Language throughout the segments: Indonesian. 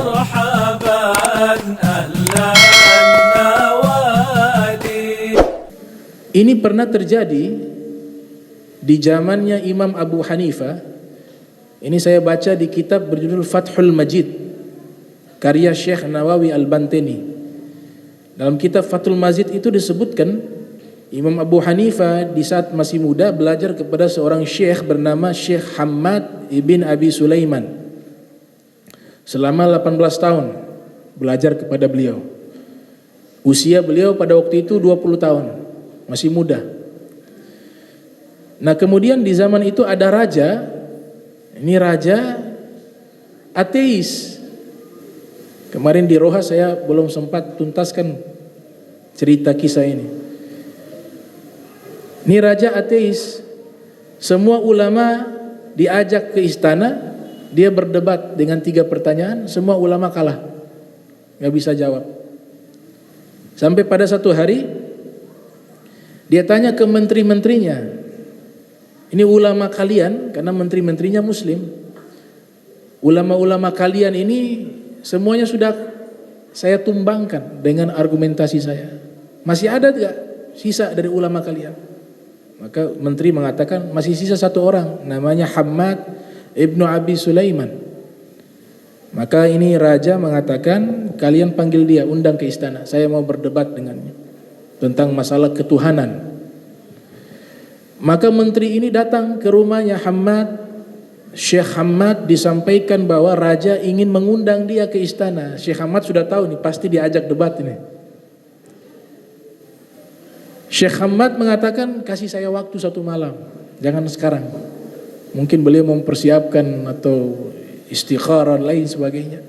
مرحبا أهلا النوادي. Ini pernah terjadi di zamannya Imam Abu Hanifah. Ini saya baca di kitab berjudul Fathul Majid karya Syekh Nawawi Al-Bantani. Dalam kitab Fathul Majid itu disebutkan Imam Abu Hanifah di saat masih muda belajar kepada seorang syekh bernama Syekh Hammad ibn Abi Sulaiman. Selama 18 tahun belajar kepada beliau. Usia beliau pada waktu itu 20 tahun, masih muda. Nah, kemudian di zaman itu ada raja, ini raja ateis. Kemarin di Roha saya belum sempat tuntaskan cerita kisah ini. Ini raja ateis. Semua ulama diajak ke istana, dia berdebat dengan 3 pertanyaan, semua ulama kalah, gak bisa jawab. Sampai pada satu hari dia tanya ke menteri-menterinya, ini ulama kalian, karena menteri-menterinya muslim, ulama-ulama kalian ini semuanya sudah saya tumbangkan dengan argumentasi saya, masih ada gak sisa dari ulama kalian? Maka menteri mengatakan masih sisa 1 orang, namanya Hammad ibnu Abi Sulaiman. Maka ini raja mengatakan kalian panggil dia, undang ke istana, saya mau berdebat dengannya tentang masalah ketuhanan. Maka menteri ini datang ke rumahnya Hammad. Syekh Hammad disampaikan bahwa raja ingin mengundang dia ke istana. Syekh Hammad sudah tahu nih pasti diajak debat ini. Syekh Hammad mengatakan kasih saya waktu 1 malam, jangan sekarang. Mungkin beliau mempersiapkan atau istikharah lain sebagainya.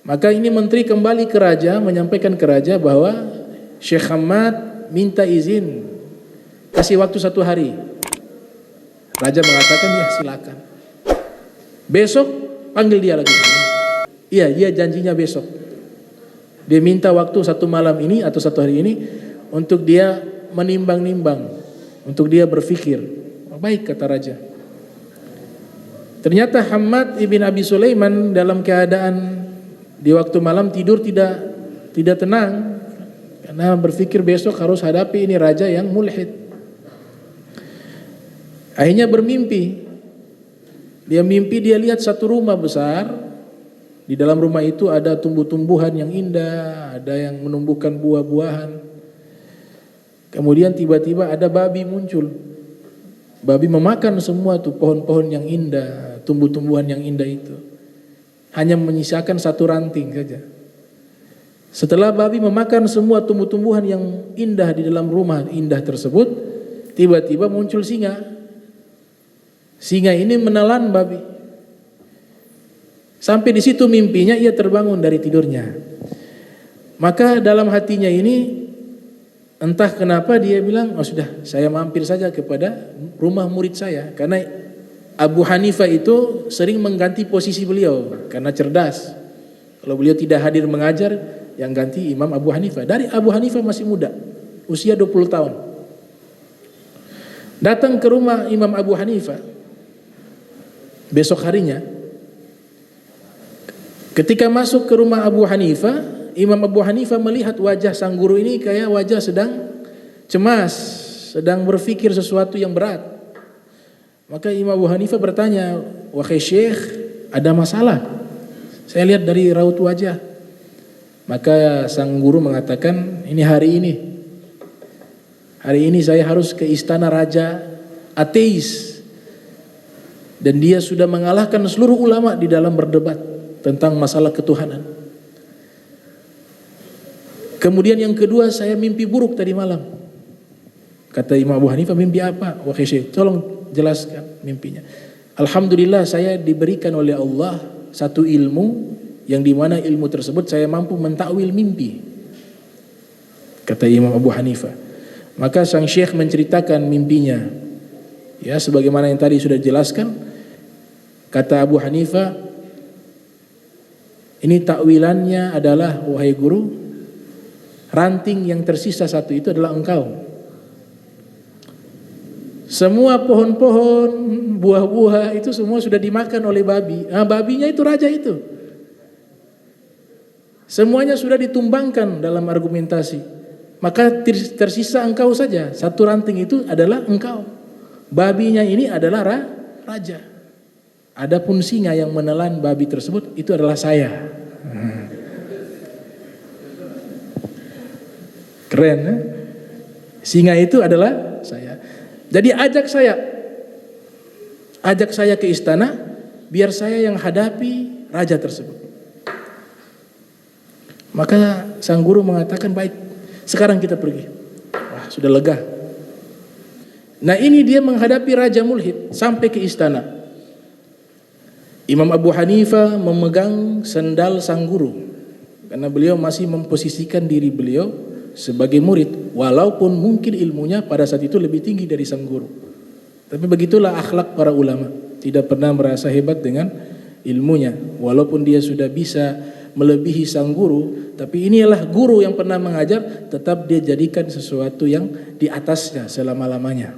Maka ini menteri kembali ke raja, menyampaikan ke raja bahwa Syekh Hammad minta izin kasih waktu 1 hari. Raja mengatakan ya silakan. Besok panggil dia lagi. Iya, dia janjinya besok. Dia minta waktu 1 malam ini atau 1 hari ini untuk dia menimbang-nimbang, untuk dia berpikir. Baik, kata raja. Ternyata Hammad ibn Abi Sulaiman dalam keadaan di waktu malam tidur tidak tenang, karena berpikir besok harus hadapi ini raja yang mulhid. Akhirnya bermimpi. Dia mimpi dia lihat satu rumah besar. Di dalam rumah itu ada tumbuh-tumbuhan yang indah, ada yang menumbuhkan buah-buahan. Kemudian tiba-tiba ada babi muncul. Babi memakan semua tuh pohon-pohon yang indah, tumbuh-tumbuhan yang indah itu. Hanya menyisakan 1 ranting saja. Setelah babi memakan semua tumbuh-tumbuhan yang indah di dalam rumah indah tersebut, tiba-tiba muncul singa. Singa ini menelan babi. Sampai di situ mimpinya ia terbangun dari tidurnya. Maka dalam hatinya ini entah kenapa dia bilang, oh sudah, saya mampir saja kepada rumah murid saya. Karena Abu Hanifah itu sering mengganti posisi beliau, karena cerdas. Kalau beliau tidak hadir mengajar, yang ganti Imam Abu Hanifah. Dari Abu Hanifah masih muda, usia 20 tahun. Datang ke rumah Imam Abu Hanifah. Besok harinya, ketika masuk ke rumah Abu Hanifah, Imam Abu Hanifah melihat wajah sang guru ini kayak wajah sedang cemas, sedang berpikir sesuatu yang berat. Maka Imam Abu Hanifah bertanya, wahai Syekh, ada masalah? Saya lihat dari raut wajah. Maka sang guru mengatakan, ini hari ini saya harus ke istana raja ateis. Dan dia sudah mengalahkan seluruh ulama di dalam berdebat tentang masalah ketuhanan. Kemudian yang kedua, saya mimpi buruk tadi malam. Kata Imam Abu Hanifah, mimpi apa? Wahai Syekh, tolong jelaskan mimpinya. Alhamdulillah saya diberikan oleh Allah satu ilmu, yang dimana ilmu tersebut saya mampu mentakwil mimpi. Kata Imam Abu Hanifah. Maka sang Syekh menceritakan mimpinya. Ya, sebagaimana yang tadi sudah dijelaskan. Kata Abu Hanifah, ini takwilannya adalah, wahai guru, ranting yang tersisa 1 itu adalah engkau. Semua pohon-pohon, buah-buah itu semua sudah dimakan oleh babi. Nah, babinya itu raja itu. Semuanya sudah ditumbangkan dalam argumentasi. Maka tersisa engkau saja. Satu ranting itu adalah engkau. Babinya ini adalah raja. Adapun singa yang menelan babi tersebut itu adalah saya. Keren, ya? Singa itu adalah saya. Jadi ajak saya ke istana, biar saya yang hadapi raja tersebut. Maka sang guru mengatakan, baik, sekarang kita pergi. Wah, sudah lega. Nah, ini dia menghadapi raja mulhid sampai ke istana. Imam Abu Hanifah memegang sendal sang guru karena beliau masih memposisikan diri beliau sebagai murid, walaupun mungkin ilmunya pada saat itu lebih tinggi dari sang guru. Tapi begitulah akhlak para ulama, tidak pernah merasa hebat dengan ilmunya, walaupun dia sudah bisa melebihi sang guru, tapi inilah guru yang pernah mengajar, tetap dia jadikan sesuatu yang di atasnya selama-lamanya,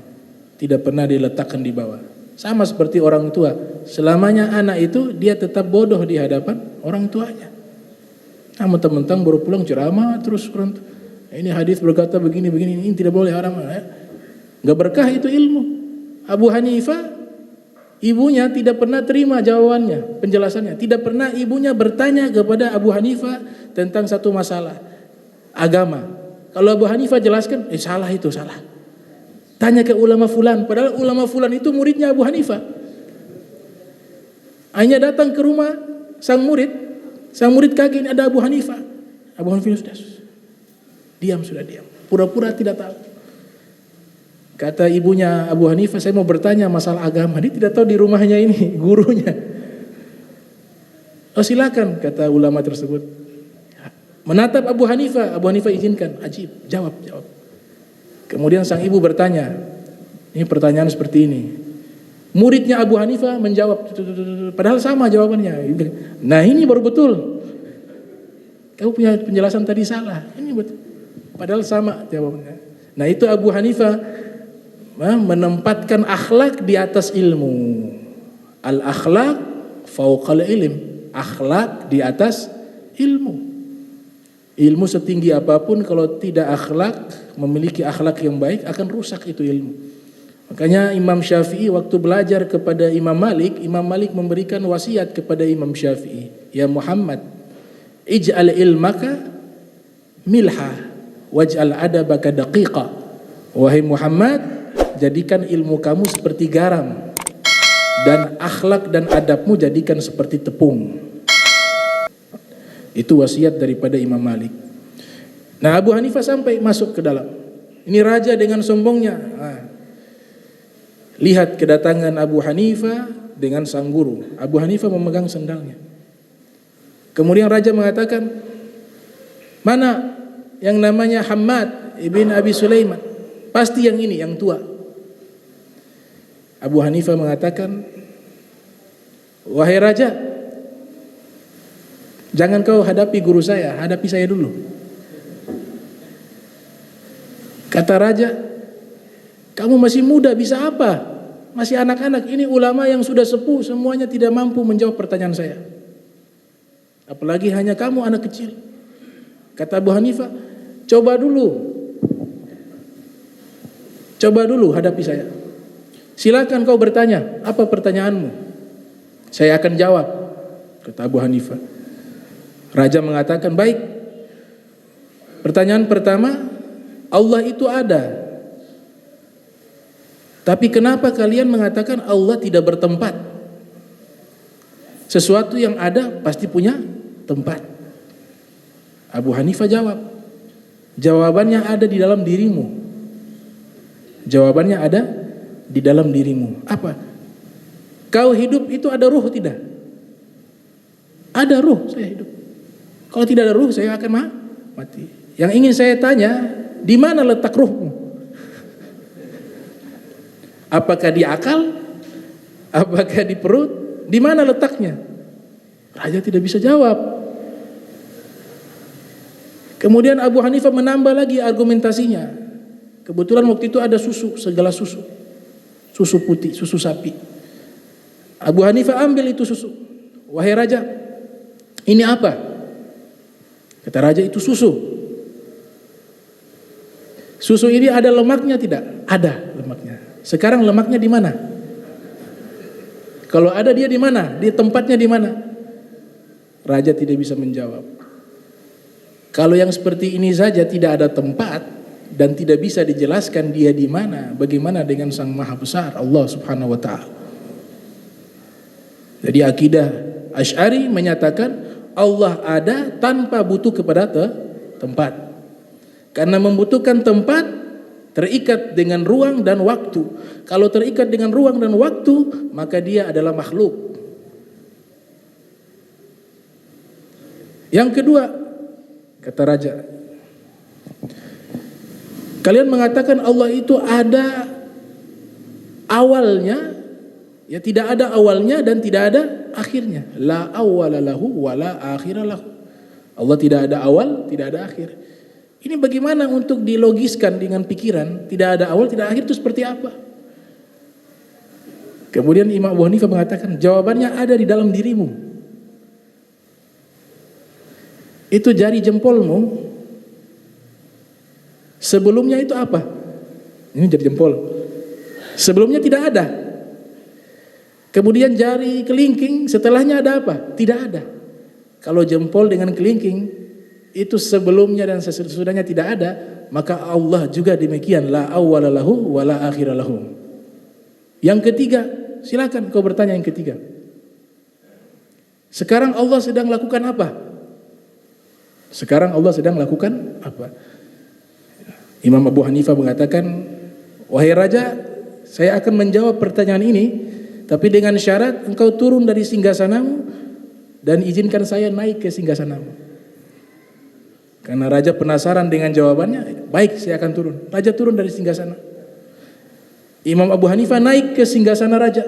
tidak pernah diletakkan di bawah. Sama seperti orang tua, selamanya anak itu dia tetap bodoh di hadapan orang tuanya. Mentang-mentang baru pulang ceramah terus orang tua, ini hadis berkata begini, ini tidak boleh, haram, ya. Gak berkah itu ilmu. Abu Hanifah, ibunya tidak pernah terima jawabannya, penjelasannya. Tidak pernah ibunya bertanya kepada Abu Hanifah tentang satu masalah agama. Kalau Abu Hanifah jelaskan, salah itu, salah. Tanya ke ulama fulan, padahal ulama fulan itu muridnya Abu Hanifah. Hanya datang ke rumah sang murid kaget, ini ada Abu Hanifah. Abu Hanifah sudah diam, pura-pura tidak tahu. Kata ibunya Abu Hanifah, saya mau bertanya masalah agama. Dia tidak tahu di rumahnya ini gurunya. Oh silakan, kata ulama tersebut. Menatap Abu Hanifah izinkan. Ajib, jawab. Kemudian sang ibu bertanya, ini pertanyaan seperti ini. Muridnya Abu Hanifah menjawab, padahal sama jawabannya. Nah ini baru betul. Kamu punya penjelasan tadi salah. Ini betul. Padahal sama jawabannya. Nah itu Abu Hanifah menempatkan akhlak di atas ilmu. Al-akhlak fauqal ilm. Akhlak di atas ilmu. Ilmu setinggi apapun kalau tidak akhlak, memiliki akhlak yang baik, akan rusak itu ilmu. Makanya Imam Syafi'i waktu belajar kepada Imam Malik memberikan wasiat kepada Imam Syafi'i, ya Muhammad, ij'al ilmaka milha waj'al adabaka daqiqa. Wahai Muhammad, jadikan ilmu kamu seperti garam dan akhlak dan adabmu jadikan seperti tepung. Itu wasiat daripada Imam Malik. Nah, Abu Hanifah sampai masuk ke dalam. Ini raja dengan sombongnya. Lihat kedatangan Abu Hanifah dengan sang guru. Abu Hanifah memegang sendalnya. Kemudian raja mengatakan, mana yang namanya Hammad ibn Abi Sulaiman? Pasti yang ini, yang tua. Abu Hanifah mengatakan, wahai raja, jangan kau hadapi guru saya, hadapi saya dulu. Kata raja, kamu masih muda, bisa apa? Masih anak-anak, ini ulama yang sudah sepuh, semuanya tidak mampu menjawab pertanyaan saya. Apalagi hanya kamu anak kecil. Kata Abu Hanifah, coba dulu hadapi saya. Silakan kau bertanya, apa pertanyaanmu? Saya akan jawab, kata Abu Hanifah. Raja mengatakan, baik. Pertanyaan pertama, Allah itu ada. Tapi kenapa kalian mengatakan Allah tidak bertempat? Sesuatu yang ada pasti punya tempat. Abu Hanifah jawab, jawabannya ada di dalam dirimu. Jawabannya ada di dalam dirimu. Apa? Kau hidup itu ada ruh tidak? Ada ruh, saya hidup. Kalau tidak ada ruh, saya akan mati. Yang ingin saya tanya, di mana letak ruhmu? Apakah di akal? Apakah di perut? Di mana letaknya? Raja tidak bisa jawab. Kemudian Abu Hanifah menambah lagi argumentasinya. Kebetulan waktu itu ada susu, segelas susu. Susu putih, susu sapi. Abu Hanifah ambil itu susu. Wahai raja, ini apa? Kata raja, itu susu. Susu ini ada lemaknya tidak? Ada lemaknya. Sekarang lemaknya di mana? Kalau ada, dia di mana? Di tempatnya di mana? Raja tidak bisa menjawab. Kalau yang seperti ini saja tidak ada tempat dan tidak bisa dijelaskan dia di mana, bagaimana dengan Sang Maha Besar Allah Subhanahu wa taala? Jadi akidah Asy'ari menyatakan Allah ada tanpa butuh kepada tempat. Karena membutuhkan tempat, terikat dengan ruang dan waktu. Kalau terikat dengan ruang dan waktu, maka dia adalah makhluk. Yang kedua, kata raja, kalian mengatakan Allah itu ada awalnya, ya tidak ada awalnya dan tidak ada akhirnya. La awwala lahu wa la akhira lahu. Allah tidak ada awal, tidak ada akhir. Ini bagaimana untuk dilogiskan dengan pikiran? Tidak ada awal, tidak akhir, itu seperti apa? Kemudian Imam Abu Hanifah mengatakan, jawabannya ada di dalam dirimu. Itu jari jempolmu. Sebelumnya itu apa? Ini jari jempol. Sebelumnya tidak ada. Kemudian jari kelingking, setelahnya ada apa? Tidak ada. Kalau jempol dengan kelingking itu sebelumnya dan sesudahnya tidak ada, maka Allah juga demikian, la awwala lahu wa la akhira lahu. Yang ketiga, silakan kau bertanya yang ketiga. Sekarang Allah sedang lakukan apa? Sekarang Allah sedang lakukan apa? Imam Abu Hanifah mengatakan, wahai raja, saya akan menjawab pertanyaan ini, tapi dengan syarat engkau turun dari singgasanamu dan izinkan saya naik ke singgasanamu. Karena raja penasaran dengan jawabannya, baik saya akan turun. Raja turun dari singgasana. Imam Abu Hanifah naik ke singgasana raja.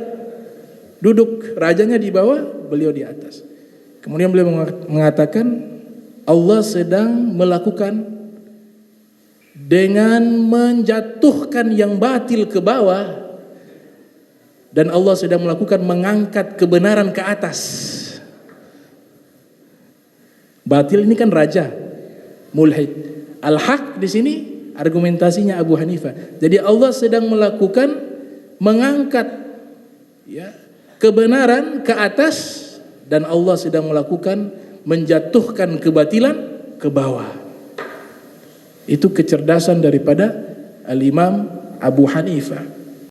Duduk, rajanya di bawah, beliau di atas. Kemudian beliau mengatakan, Allah sedang melakukan dengan menjatuhkan yang batil ke bawah, dan Allah sedang melakukan mengangkat kebenaran ke atas. Batil ini kan raja, mulhid. Al-haq di sini argumentasinya Abu Hanifah. Jadi Allah sedang melakukan mengangkat, ya, kebenaran ke atas, dan Allah sedang melakukan menjatuhkan kebatilan ke bawah. Itu kecerdasan daripada Al-Imam Abu Hanifah.